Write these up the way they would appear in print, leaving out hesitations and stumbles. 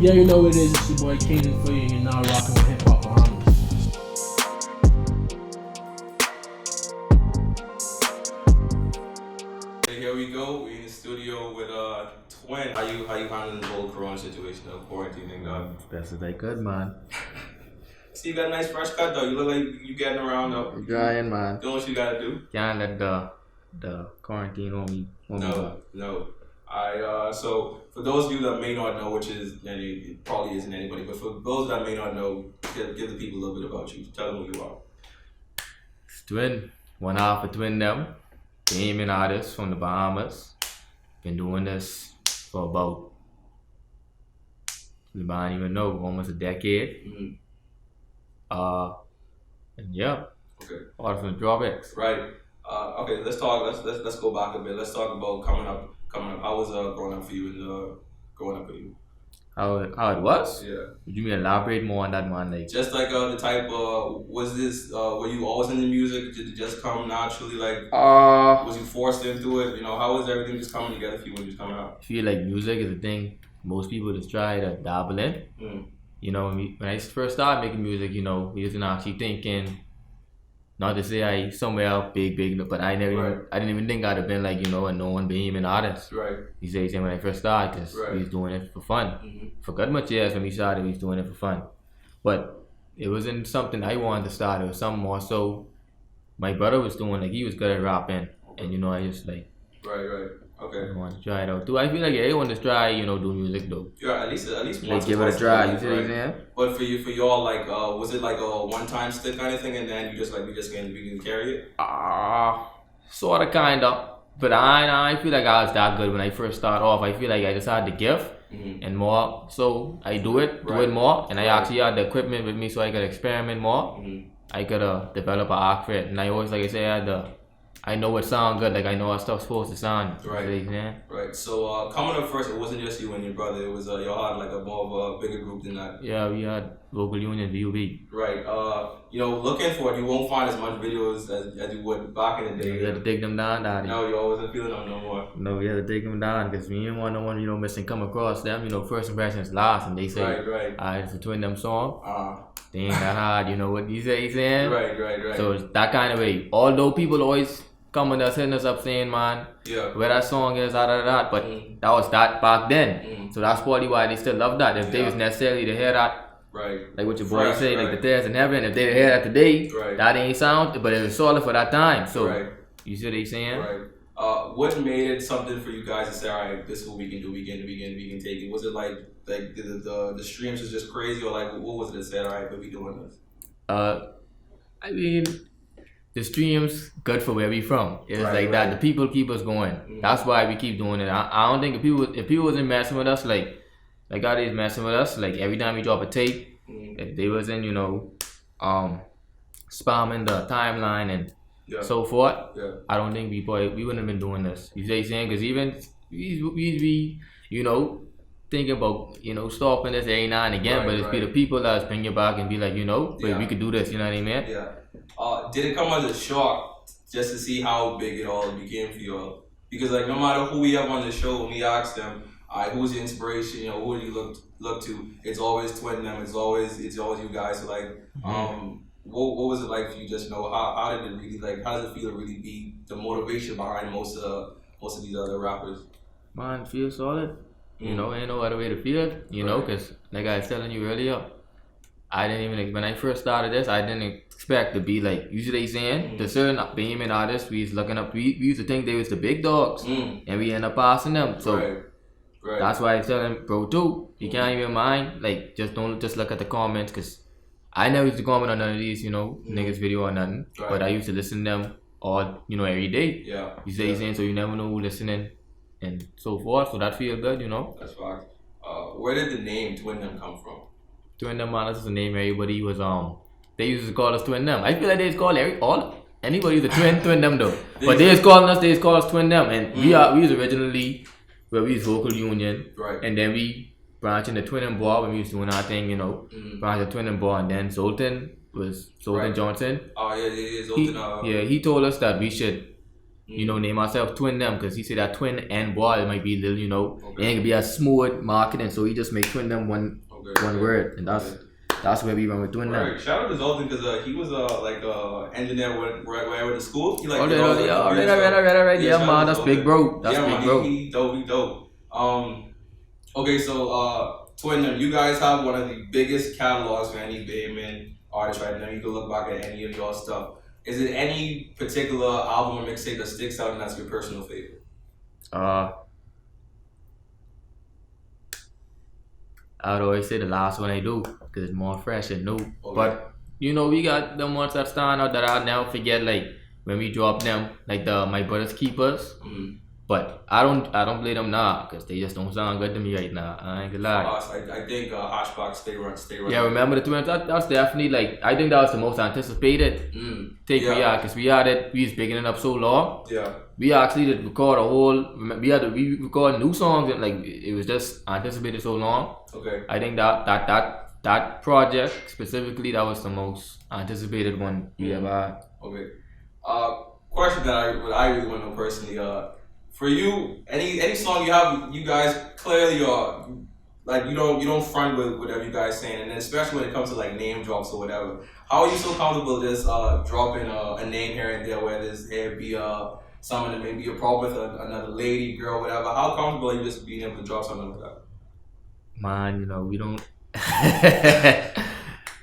Yeah, you know what it is. It's your boy Kanan for you, and you're now rocking with Hip-Hop Bahamas. Here we go. We in the studio with Twin. How you handling the whole Corona situation of quarantining? Best as I could, man. See, you got a nice fresh cut though. You look like you getting around though. Trying, man. Doing what you gotta do. Can't let the quarantine on me. No. So for those of you that may not know, which is, and it probably isn't anybody, but for those that may not know, give the people a little bit about you. Tell them who you are. It's Twin, one half of Twindem, Bahamian artist from the Bahamas. Been doing this for about, I don't even know, almost a decade. Mm-hmm. And yeah. Okay. All from the drawbacks. Right. Okay. Let's talk. Let's go back a bit. Let's talk about coming up. How was growing up for you and growing up for you? How it was? Yeah. Would you elaborate more on that, man? Like just like the type. Was this? Were you always into music? Did it just come naturally? Like, was you forced into it? You know, how was everything just coming together for you when you was coming out? I feel like music is a thing most people just try to dabble in. Mm. You know, when I first started making music, you know, we wasn't actually thinking. Not to say I somewhere else big, but I didn't even think I'd have been like, you know, a known Bahamian artist. Right. You say when I first started, because we was doing it for fun. Mm-hmm. For good much years when we started, we was doing it for fun. But it wasn't something I wanted to start. It was something more so my brother was doing. Like, he was good at rapping, and you know, I just like. Right. Okay. I want to try it out too. I feel like everyone just try, you know, do music though. Yeah, at least like give it a try. You see what I'm saying? But for y'all, like, was it like a one-time stick kind of thing, and then we can carry it? Sorta, kinda. But I feel like I was that good when I first started off. I feel like I just had the gift and more, so I do it more, and I actually had the equipment with me, so I could experiment more. I could develop an art for it, and I always, like I say, I know what sound good, like I know how stuff's supposed to sound. Right. Yeah. Right. So coming up first, it wasn't just you and your brother. It was y'all had like a more of a bigger group than that. Yeah, we had local union VUB. Right. You know, looking for it, you won't find as much videos as you would back in the day. We had to take them down, Daddy. No, you wasn't feeling them no more. No, we had to take them down because we didn't want no one, you know, missing come across them. You know, first impressions last, and they say, right. It's a Twindem song. They ain't that hard. You know what you saying? Right. So it's that kind of way. Although people always coming us hitting us up saying, man, where that song is, but that was that back then. So that's probably why they still love that. If they was necessarily to hear that, like what your boy say, like the tears in heaven, if they hear that today, that ain't sound, but it was solid for that time. So you see what they saying? Right. What made it something for you guys to say, all right, this is what we can do, we can take it? Was it like the streams was just crazy, or like what was it that said, all right, we'll be doing this? I mean, the streams good for where we from. It's like that. The people keep us going. That's why we keep doing it. I don't think if people wasn't messing with us like God is messing with us, like every time we drop a tape, if they wasn't, you know, spamming the timeline and so forth, I don't think we wouldn't have been doing this. You say saying? Because even we you know, thinking about, you know, stopping this every now and again, but it's be the people that bring you back and be like, you know, but we could do this, you know what I mean? Yeah. Did it come as a shock just to see how big it all became for you all? Because like no matter who we have on the show, when we ask them, who's your inspiration, you know, who do you look to? It's always Twindem, it's always you guys. So like, what was it like for you? Just know how did it really, like, how does it feel to really be the motivation behind most of these other rappers? Man, feel solid. You know, ain't no other way to feel it. You know, because like I was telling you earlier, I didn't even, when I first started this, I didn't expect to be like, usually saying, the certain Bahamian artists we was looking up, we used to think they was the big dogs, and we end up passing them. So that's why I was telling bro too, you can't even mind, like, don't look at the comments, because I never used to comment on none of these, you know, niggas video or nothing, but I used to listen to them all, you know, every day. You say saying, so you never know who listening and so forth, so that feel good, you know. That's fact. Where did the name Twindem come from? Twindem, man, that's the name everybody was they used to call us Twindem. I feel like they just call anybody who's a Twindem though. But they just call us Twindem, and we was originally where we was vocal union, and then we branched into Twindem Bwah when we was doing our thing, you know, branched into Twindem Bwah, and then Zoltan Johnson. Oh yeah, Zoltan. He told us that we should you know, name ourselves Twindem because he said that twin and Bwah it might be a little, you know, it ain't gonna be a smooth marketing, so he just make Twindem one word, and that's where we run with Twindem. Right. Shout out to Zoltan because he was like engineer right where I went to school. He like right. Yeah, man, that's big bro. That's big bro. He dope. Okay, so Twindem, you guys have one of the biggest catalogs for any Bahamian artist right now. You can look back at any of your stuff. Is it any particular album or mixtape that sticks out and that's your personal favorite? I would always say the last one I do because it's more fresh and new. Okay. But you know, we got the ones that stand out that I'll never forget. Like when we drop them, like the My Brother's Keepers. Mm-hmm. But I don't play them now because they just don't sound good to me right now. I ain't gonna lie. I think Hashbox stay right. Yeah, remember the twins? That's definitely like I think that was the most anticipated take we had because we was bigging it up so long. Yeah. We actually did record we record new songs and like it was just anticipated so long. Okay. I think that project specifically that was the most anticipated one we ever had. Okay. Question that I really want to know personally. For you, any song you have, you guys clearly are like you don't front with whatever you guys saying, and then especially when it comes to like name drops or whatever. How are you so comfortable just dropping a name here and there, where there be someone that may be a problem with another lady, girl, whatever? How comfortable are you just being able to drop something like that? Man, you know we don't.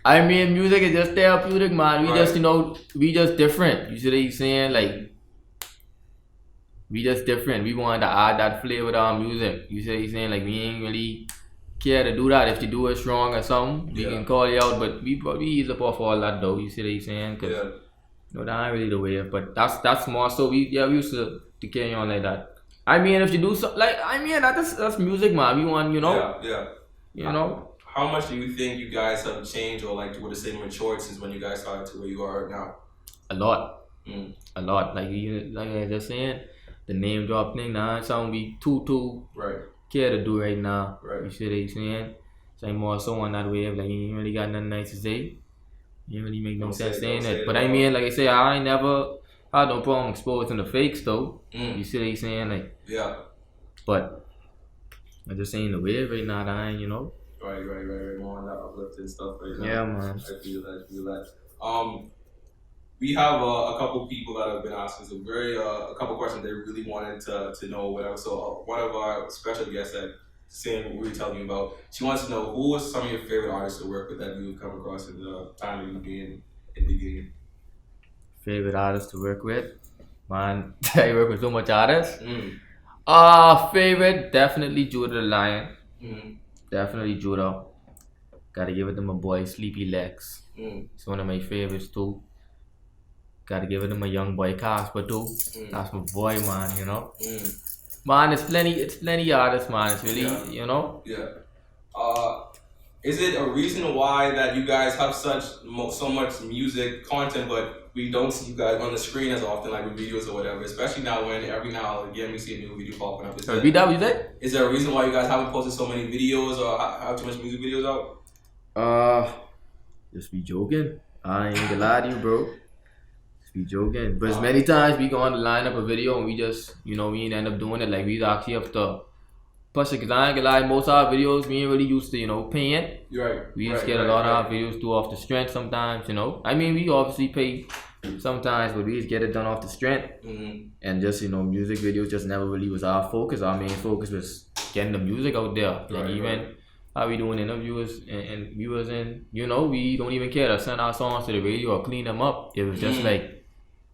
I mean, music is just therapeutic, man. We just we just different. You see what I'm saying, like. We just different. We wanted to add that flavor to our music. You see what I'm saying? Like we ain't really care to do that. If you do it strong or something, we can call you out. But we ease up off all that though. You see what I'm saying? Cause that ain't really the way. But that's more so. We used to carry on like that. I mean, if you do so, like that's music, man. We want you know. How much do you think you guys have changed or like would say matured since when you guys started to where you are now? A lot. A lot. Like I just saying. The name drop thing, nah, something we too care to do right now. Right. You see what I'm saying? So I'm more so on that wave, like you ain't really got nothing nice to say. You ain't really make no sense saying it. But I mean, like I say, I ain't never had no problem exposing the fakes though. You see what I'm saying? Like but I'm just saying the wave right now, I ain't, you know. Right. More on that uplifted stuff right now. Yeah, man. I feel that. We have a couple people that have been asking some a couple questions they really wanted to know whatever. So one of our special guests that saying what we were telling you about, she wants to know who was some of your favorite artists to work with that you've come across in the time that you've been in the game. Favorite artists to work with? Man, I work with so much artists. Favorite, definitely Judah the Lion. Definitely Judah. Gotta give it to my boy Sleepy Lex. It's one of my favorites too. Gotta give it to my young boy Casper too. That's my boy, man, you know. Man, it's plenty artists, man. It's really, you know. Yeah. Is it a reason why that you guys have so much music content, but we don't see you guys on the screen as often, like with videos or whatever? Especially now when every now and again we see a new video popping up. Is there a reason why you guys haven't posted so many videos or have too much music videos out? Just be joking. I ain't gonna lie to you, bro. Be joking, but as many times we go on the line up a video and we just, we ain't end up doing it. Like we actually have to push it, cause I ain't gonna lie, most of our videos we ain't really used to, paying it. Right. We just get a lot of our videos do off the strength sometimes, I mean, we obviously pay sometimes, but we just get it done off the strength. And just, music videos just never really was our focus. Our main focus was getting the music out there. Like how we doing interviews and viewers and, we don't even care to send our songs to the radio or clean them up. It was just like,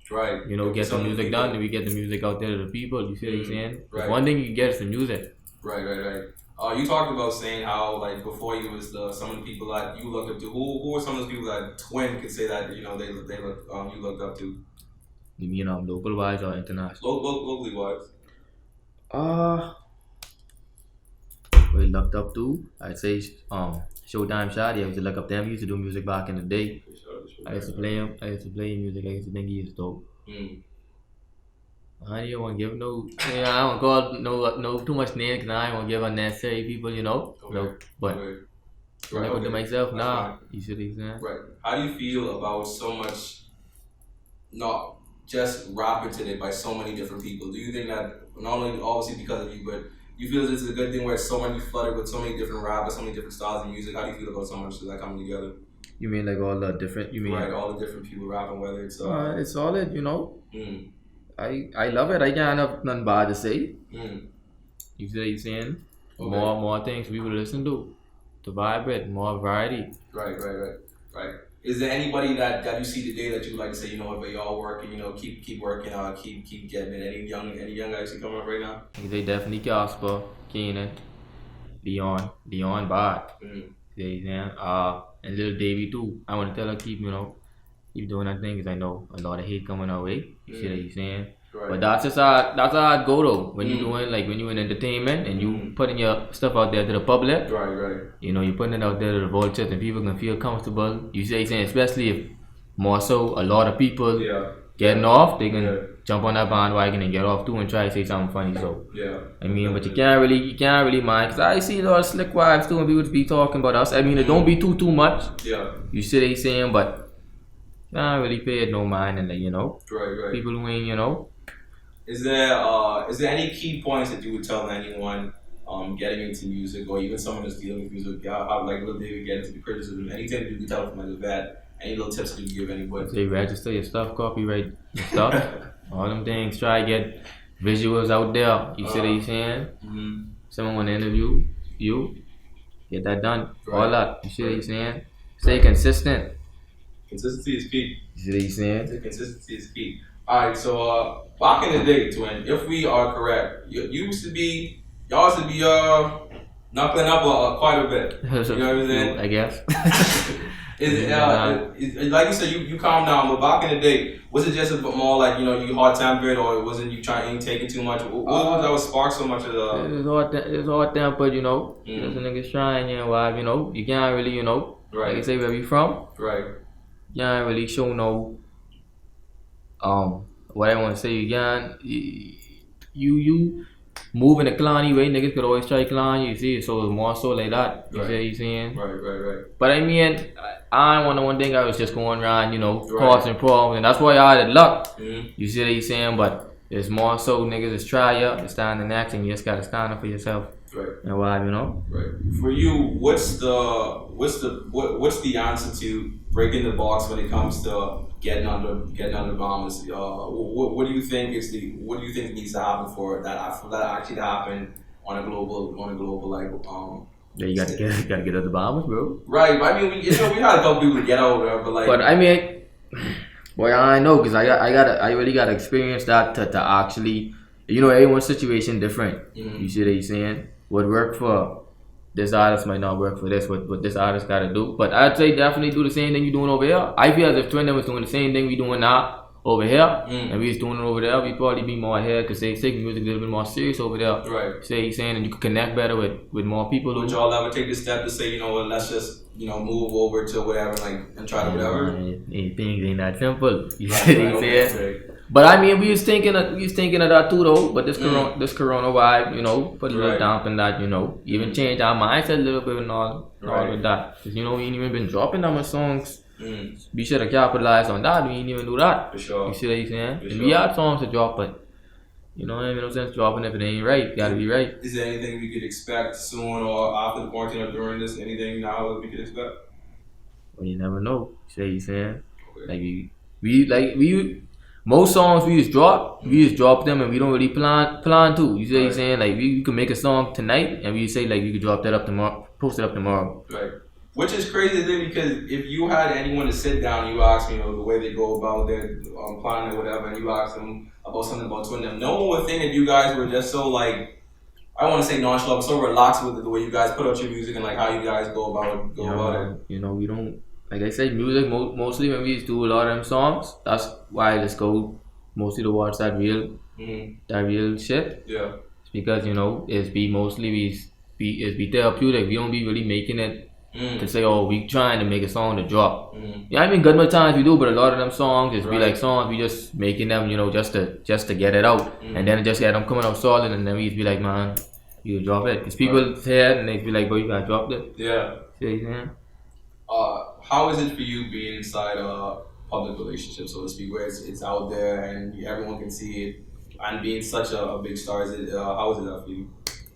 get the music done and we get the music out there to the people. You see what I'm saying? Right. One thing you get is the music. Right. You talked about saying how like before you was some of the people that you looked up to. Who were some of those people that Twin could say that you looked up to? You mean local wise or international? Locally wise. We looked up to, I'd say Showtime Shadi. I used to look up them. He used to do music back in the day. I used to play him. I used to play music. I used to think he was dope. I don't want to give I don't call no too much names because I don't want to give unnecessary people, but I put to myself now. You see what I'm saying? Right. How do you feel about so much, not just rapping today by so many different people? Do you think that not only obviously because of you, but you feel this is a good thing where it's so many flooded with so many different rappers, so many different styles of music? How do you feel about so much of that coming together? You mean like all the different? You mean right, all the different people rapping, whether it's it's solid, you know. Mm. I love it. I can't have nothing bad to say. Mm. You see what I'm saying? Okay. More things people listen to vibe with, more variety. Right. Is there anybody that you see today that you would like to say, you know what, but y'all working, you know, keep working, keep getting it? Any young guys who coming up right now? They definitely Casper, Keenan, Leon Bart. And little Davi too. I want to tell her keep doing that thing because I know a lot of hate coming our way. You see what I'm saying? Right. But that's how it go though. When you doing when you in entertainment and you putting your stuff out there to the public. Right. You know, you're putting it out there to the vultures and people can feel comfortable. You see what I'm saying? Especially if more so a lot of people getting off, they can jump on that bandwagon and get off too and try to say something funny. So I mean, but you can't really mind because I see a lot of slick wives too and people be talking about us. I mean, it don't be too much. Yeah. You see what I'm saying? But you can't really pay it no mind and Right. people who ain't Is there any key points that you would tell anyone getting into music or even someone that's dealing with music? How like little David get into the criticism? Anything that you can tell from like that? Any little tips that you can give anybody? Say register your stuff, copyright your stuff, all them things. Try to get visuals out there. You see what I'm saying? Mm-hmm. Someone want to interview you, get that done. Right. All that. You see what I'm saying? Stay consistent. Consistency is key. You see what I'm saying? Consistency is key. Alright, so back in the day, Twin, if we are correct, y'all used to be knuckling up quite a bit. You know what I'm saying? I guess. Like you said, you calm down, but back in the day, was it just a bit more like, you hot tempered, or wasn't you trying taking too much? What was that would spark so much of the? It was hot tempered, There's a niggas trying, vibe, you can't really, right. Like I say, where we from? Right. You can't really show no. What I want to say, you move in a clowny way, niggas could always try clown you, see, so it's more so like that, you see what you saying? Right. But I mean, I want one thing, I was just going around, causing problems, and that's why I had luck, you see what you saying? But it's more so niggas is try up, it's standing next, and you just gotta stand up for yourself. Right. And why, Right. For you, what's the answer to breaking the box when it comes to getting under Bahamas? What do you think needs to happen for that actually to happen on a global level? Yeah, you gotta get out the Bahamas, bro. Right, but I mean, we had a couple people to get over there, but like. But I mean, boy, I know, cause I really gotta experience that to actually, everyone's situation different. You see what I'm saying? What worked for this artist might not work for what this artist gotta do. But I'd say definitely do the same thing you're doing over here. I feel as if Twindem was doing the same thing we doing now over here, and we was doing it over there. We'd probably be more ahead because they take music a little bit more serious over there. Right. Say he's saying, and you could connect better with more people. Would y'all ever take the step to say, let's just move over to whatever, and try to whatever? Things ain't that simple. You see what I'm saying? But I mean, we was thinking of that too though. But this corona vibe, put a little damp in that, even change our mindset a little bit and all with that. Cause we ain't even been dropping that much songs. We should have capitalized on that. We ain't even do that. For sure. You see what I'm saying? We had songs to drop, but ain't no sense dropping if it ain't right. You gotta be right. Is there anything we could expect soon or after the quarantine or during this? Anything now that we could expect? Well, you never know. You see what I'm saying? Okay. We most songs we just drop them and we don't really plan to. You see what I'm saying? Like we can make a song tonight and we say we could drop that up tomorrow, post it up tomorrow. Right. Which is crazy then because if you had anyone to sit down, you ask the way they go about their planning or whatever, and you ask them about something about Twindem, no one would think that you guys were just so I don't want to say nonchalant, but so relaxed with the way you guys put out your music and how you guys go about it. We don't. Like I said, music mostly when we do a lot of them songs. That's why I just go mostly towards that real shit. Yeah. It's because it's be therapeutic. We don't be really making it to say, we trying to make a song to drop. Yeah, I mean, good much times we do, but a lot of them songs be like songs we just making them, just to get it out, and then just get them coming out solid, and then we just be like, man, you drop it. Cause people hear and they be like, bro, you gotta drop it. Yeah. See what I'm saying? How is it for you being inside public relationship, so to speak, where it's out there and everyone can see it, and being such a big star, is it how is it that for you?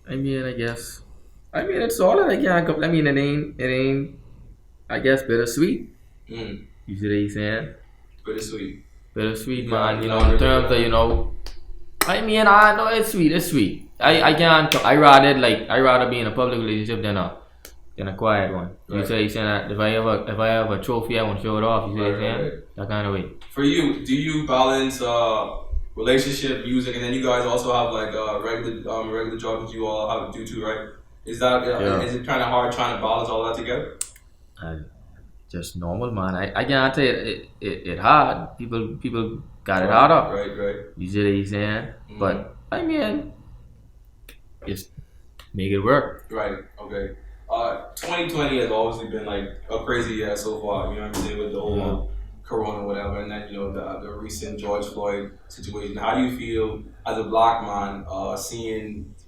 I mean, I guess. I mean, it's solid. I can't. I mean, it ain't. I guess bittersweet. Mm. You see what I'm saying? Bittersweet. Bittersweet, You man. got- You you know, got in terms of I mean, I know it's sweet. It's sweet. I can't. I rather be in a public relationship than a quiet one. You Right. see what I'm saying? That if I have a trophy, I want to show it off. You see what I'm Right, saying? right. That kind of way. For you, do you balance relationship, music, and then you guys also have like regular jobs you all have to do too, right? Is that Yeah. is it kind of hard trying to balance all that together? Just normal, man. I can't say it hard. People got it harder. Right. You see what I'm saying? Mhm. But I mean, just make it work. Right. Okay. 2020 has obviously been like a crazy year so far. You know what I'm saying, with the whole Corona, whatever, and then the recent George Floyd situation. How do you feel as a black man,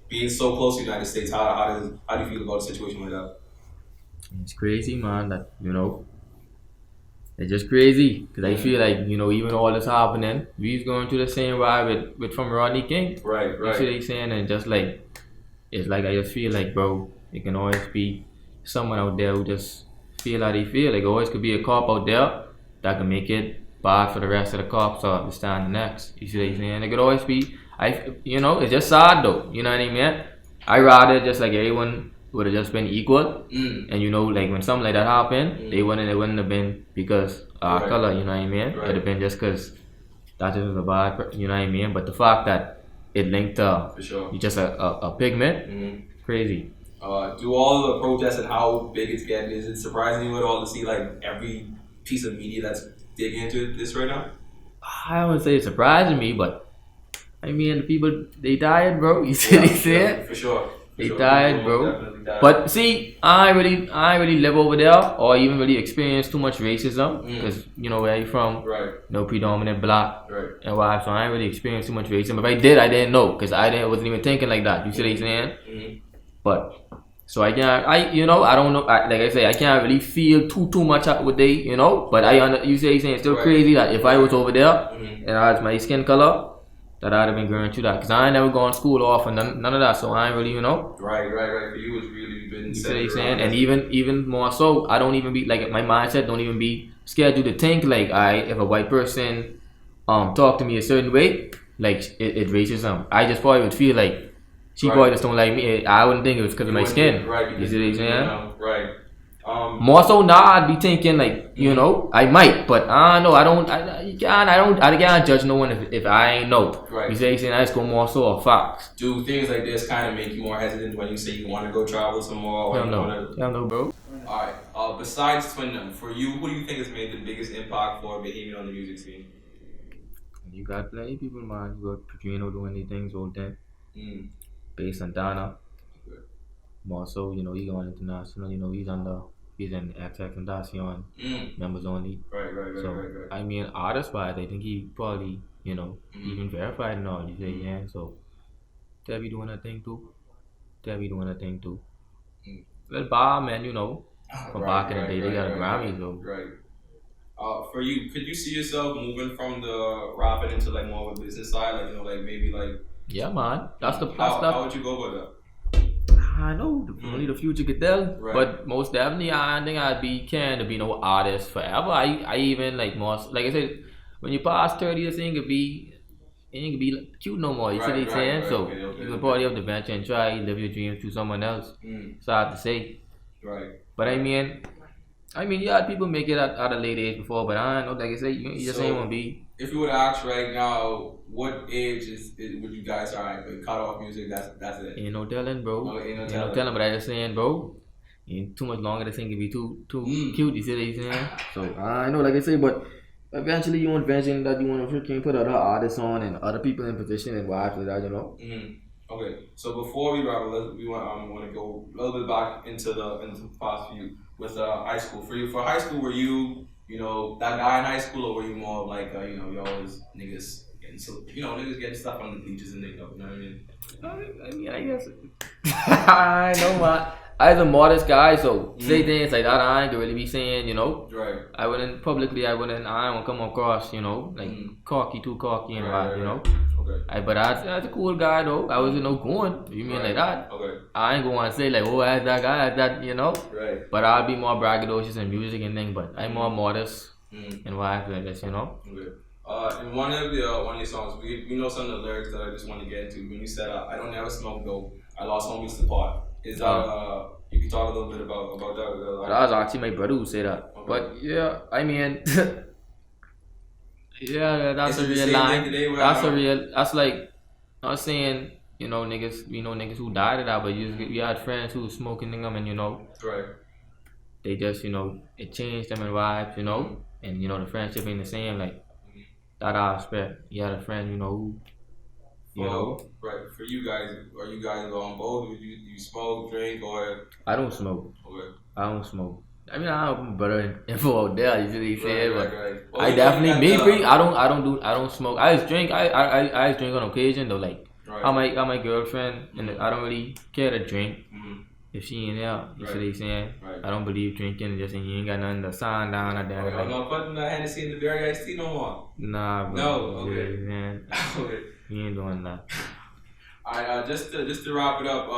being so close to the United States? How do you feel about a situation like that? It's crazy, man. That it's just crazy because I feel like even all this happening, we's going through the same vibe with from Rodney King. Right. You see what I'm saying? And just like it's like I just feel like, bro, it can always be someone out there who just feel how they feel. Like always could be a cop out there that can make it bad for the rest of the cops or to stand next. You see what I'm saying? It could always be. It's just sad though. You know what I mean? I rather just like everyone would have just been equal. Mm. And like when something like that happened, it wouldn't have been because of our Right. color. You know what I mean? Right. It'd have been just because that just was a bad. You know what I mean? But the fact that it linked to For sure. just a pigment, Mhm. crazy. Do all the protests and how big it's getting, is it surprising you at all to see like every piece of media that's digging into this right now? I wouldn't say it's surprising me, but I mean the people they died, bro. You see what I'm saying? For sure. They died, People bro. definitely died. But see, I ain't really live over there or even really experience too much racism because where you from, Right. no predominant black Right. and why, so I ain't really experienced too much racism. If I did, I didn't know because wasn't even thinking like that. You see what I'm saying? Mhm. But so I can't. I don't know. Like I say, I can't really feel too much what they. But you say it's still Right. crazy that if I was over there Mhm. and I was my skin color, that I'd have been going through that. Cause I ain't never gone to school off and none of that. So I ain't really. Right. For you, it's really been. You see what I'm saying? And even more so, I don't even be like my mindset. Don't even be scheduled to think like if a white person talk to me a certain way, like it racism. I just probably would feel like. She Right. probably just don't like me. I wouldn't think it was because of my skin. Right. You see what I'm saying? Right. More so now, I'd be thinking like, I might, but I don't know. I can't judge no one if I ain't know. Right. You see what I'm saying? I just go more so off facts. Do things like this kind of make you more hesitant when you say you want to go travel some more? Or Hell you no. wanna... Hell no, bro. Alright. Besides Twindem, for you, who do you think has made the biggest impact for Bahamian on the music scene? You got plenty of people, man. You got Petrino doing these things all day. Mm. Based on Donna. Okay. More so, he going international. He's in XX and Dacion. Members only. Right. So, I mean, artist-wise, I think he probably, even verified and all. You say, yeah. So, Davi doing a thing too. Well, Bahamian, from back in the day, they got a Grammy, so. Right. For you, could you see yourself moving from the rapping into like more of a business side, like maybe like? Yeah, man. That's the How would you go about that? I know only the future could tell, Right. but most definitely, I think I'd be caring to be no artist forever. I even like I said, when you pass 30, this ain't gonna be like, cute no more. You see what I'm saying? So you can probably have to venture and try live your dreams through someone else. It's hard to say. Right. But I mean, you had people make it at a late age before, but I don't know. Like I say, you just ain't wanna be. If you were to ask right now, what age would you guys alright? But cut off music. That's it. Ain't no telling, bro. No, ain't no telling. telling. But I just saying, bro. Ain't too much longer. This thing can be too cute. You see what I'm saying? So I know, like I say, but eventually you want venturing that you want to freaking put other artists on and other people in position and why after that, Okay, so before we wrap up, we want to go a little bit back into the past few with high school. For you, for high school, were you that guy in high school, or were you more of like you always niggas getting stuff on the bleachers and you know what I mean? I guess I know I was a modest guy, so say things like that I ain't really be saying, you know. Right. I wouldn't come across, you know, like too cocky and Right, you know. Okay. But I was a cool guy though. I wasn't no going. You mean like that? Okay. I ain't going to say like, oh, as that guy, as that, you know. Right. But I'll be more braggadocious in music and things. But I'm more modest and why like this, you know. Okay. In one of your songs, we know some of the lyrics that I just want to get into. When you said, "I don't never smoke dope. I lost homies to pot." Is that you can talk a little bit about that? That was actually my brother who said that. Okay. But yeah, I mean, yeah, that's a real line. That's like not saying, you know, niggas who died of that, but you had friends who was smoking them, and you know, right. They just, you know, it changed them and vibes, you know, and you know the friendship ain't the same. Like that aspect, you had a friend, you know, who, you know. Right. For you guys, are you guys on both? Do you smoke, drink, or? I don't smoke. Okay. I don't smoke. I mean, I have better info out there. You see what he said, but Well, I definitely I don't smoke. I just drink. I just drink on occasion though. Like I'm my girlfriend, and I don't really care to drink. If she ain't there, you see what he saying. I don't believe drinking. Just saying you ain't got nothing to sign down or that. I'm not putting the Hennessy in the berry iced tea no more. Nah, bro. No. Okay. Man. Okay. You ain't doing that. Alright, just to wrap it up,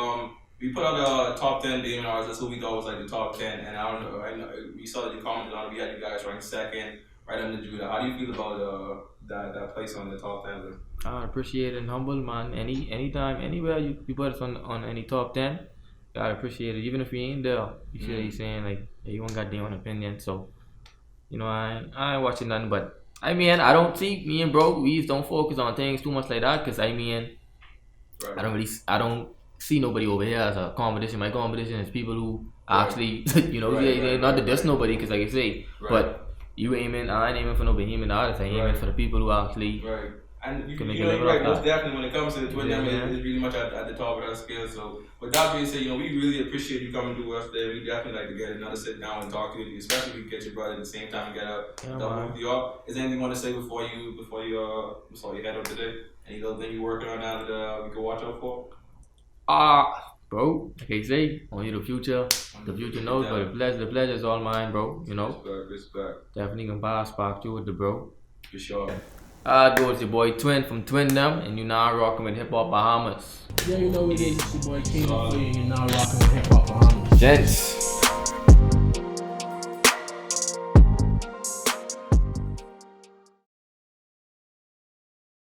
we put out the top 10 Bahamian artists. That's who we thought was like the top 10, and I don't know. I know we saw that you commented on it. We had you guys ranked second, right under Judah. How do you feel about that place on the top 10 list? I appreciate it and humble, man. Anytime, anywhere you put us on any top 10, I appreciate it. Even if you ain't there, you see what he's saying. Like everyone got their own opinion, so you know I ain't watching nothing. But I mean, I don't see me and bro. We just don't focus on things too much like that, cause I mean, I don't see nobody over here as a competition. My competition is people who actually, you know, not to diss nobody, cause like I say, but you aiming, I ain't aiming for no Bahamian artists. I aiming for the people who actually. Right. And you can know, you're right, most definitely when it comes to the Twindem, it's really much at the top of our scale. So with that being said, you know, we really appreciate you coming to us today. We definitely like to get another sit down and talk to you, especially if you get your brother at the same time and get up, with you up. Is there anything you want to say before you head out today? Any little thing you're working on now that we can watch out for? Bro, like I say, only the future knows, but the pleasure is all mine, bro. You know, respect. Definitely gonna buy a spark you with the bro. For sure. It's your boy Twin from Twindem, and you now rocking with Hip-Hop Bahamas. Yeah, you know what it is. It's your boy King for you, and you're now rocking with Hip-Hop Bahamas. Gents.